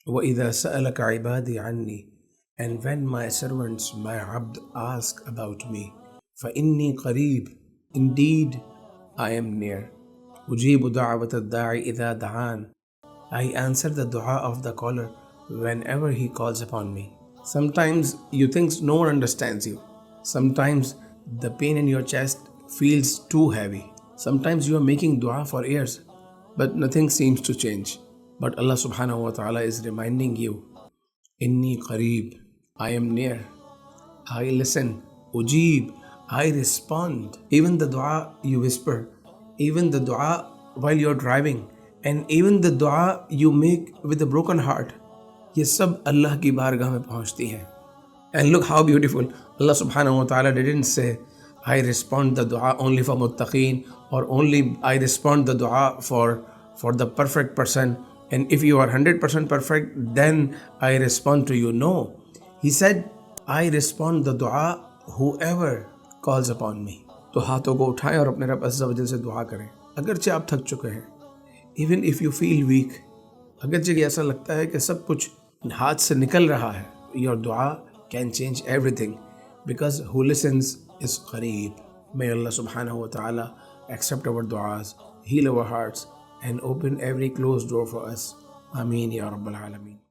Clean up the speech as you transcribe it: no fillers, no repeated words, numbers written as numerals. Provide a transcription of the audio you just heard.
وَإِذَا سَأَلَكَ عِبَادِي عَنِّي. And when my servants, my abd, ask about me, فَإِنِّي قَرِيب. Indeed, I am near. أُجِيبُ دَعْوَةَ الدَّاعِ إِذَا دَعَانِ. I answer the dua of the caller whenever he calls upon me. Sometimes you think no one understands you. Sometimes the pain in your chest feels too heavy. Sometimes you are making dua for years, but nothing seems to change. But Allah subhanahu wa ta'ala is reminding you, Inni qareeb, I am near. I listen. Ujeeb, I respond. Even the dua you whisper, even the dua while you're driving, and even the dua you make with a broken heart, ये सब अल्लाह की बारगाह में पहुंचती हैं. And look how beautiful. Allah subhanahu wa ta'ala didn't say, I respond the dua only for muttaqeen, or only I respond the dua for the perfect person. And if you are 100% perfect, then I respond to you. No. He said, I respond the dua whoever calls upon me. तो हाथों को उठाएं और अपने रब अज़्ज़ा वजल से दुआ करें. अगरचे आप थक चुके हैं, even if you feel weak, अगरचे ऐसा लगता है कि सब कुछ हाथ से निकल रहा है, your dua can change everything, because who listens is qareeb. May Allah subhanahu wa ta'ala accept our du'as, heal our hearts, and open every closed door for us. Ameen ya Rabbal Alameen.